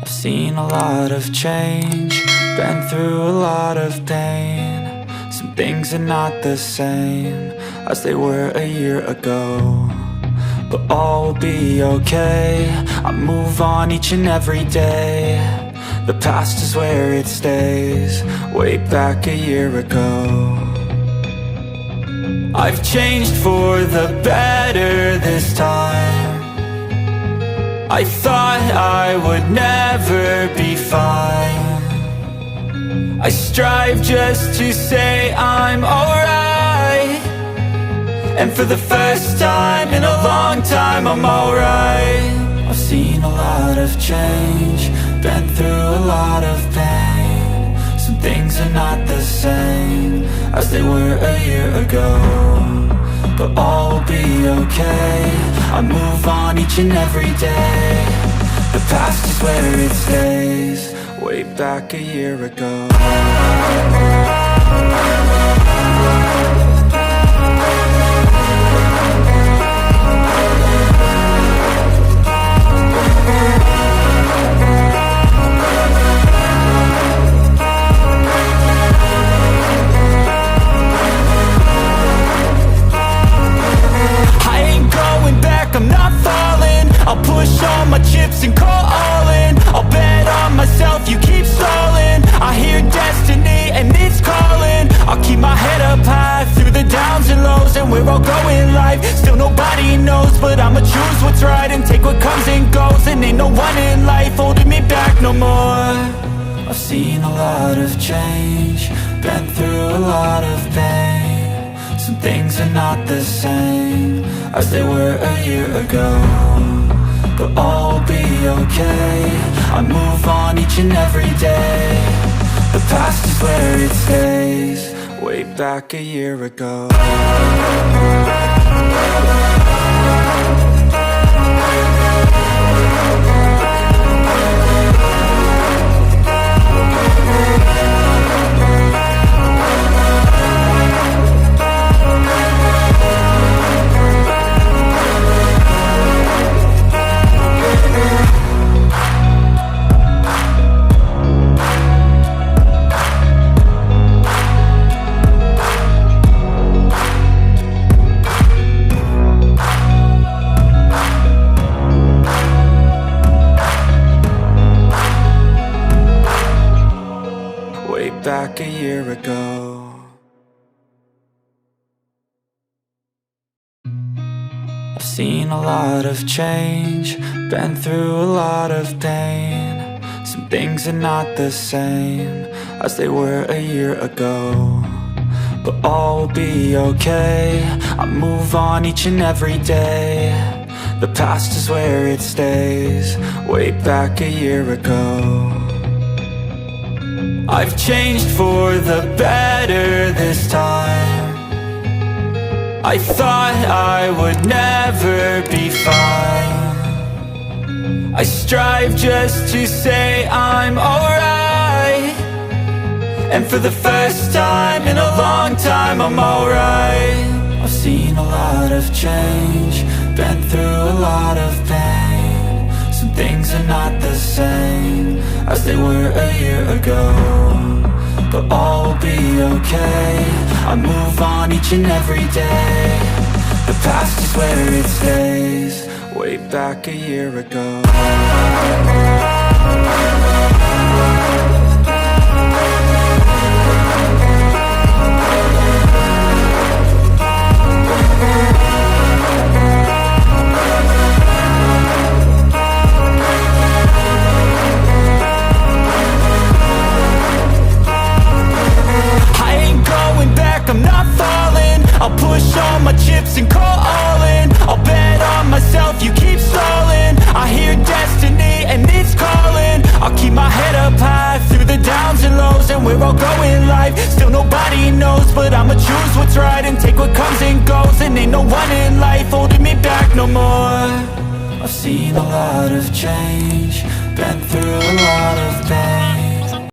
I've seen a lot of change, been through a lot of pain. Some things are not the same as they were a year ago, but all will be okay. I move on each and every day. The past is where it stays, way back a year ago. I've changed for the better this time. I thought I would never be fine. I strive just to say I'm alright, and for the first time in a long time I'm alright. I've seen a lot of change, been through a lot of pain. Some things are not the same as they were a year ago, but all will be okay. I move on each and every day. The past is where it stays, way back a year ago. I'm not falling, I'll push all my chips and call all in. I'll bet on myself, you keep stalling. I hear destiny and it's calling. I'll keep my head up high through the downs and lows, and we're all going life. Still nobody knows, but I'ma choose what's right and take what comes and goes. And ain't no one in life holding me back no more. I've seen a lot of change, been through a lot of pain. Some things are not the same as they were a year ago, but all will be okay. I move on each and every day. The past is where it stays, way back a year ago. Back a year ago. I've seen a lot of change, been through a lot of pain. Some things are not the same as they were a year ago, but all will be okay. I move on each and every day. The past is where it stays, way back a year ago. I've changed for the better this time. I thought I would never be fine. I strive just to say I'm alright, and for the first time in a long time I'm alright. I've seen a lot of change, been through a lot of pain. Some things are not the same as they were a year ago, but all will be okay. I move on each and every day. The past is where it stays, way back a year ago. I'm not falling, I'll push all my chips and call all in. I'll bet on myself, you keep stalling. I hear destiny and it's calling. I'll keep my head up high through the downs and lows, and we're all going life. Still nobody knows, but I'ma choose what's right and take what comes and goes. And ain't no one in life holding me back no more. I've seen a lot of change, been through a lot of pain.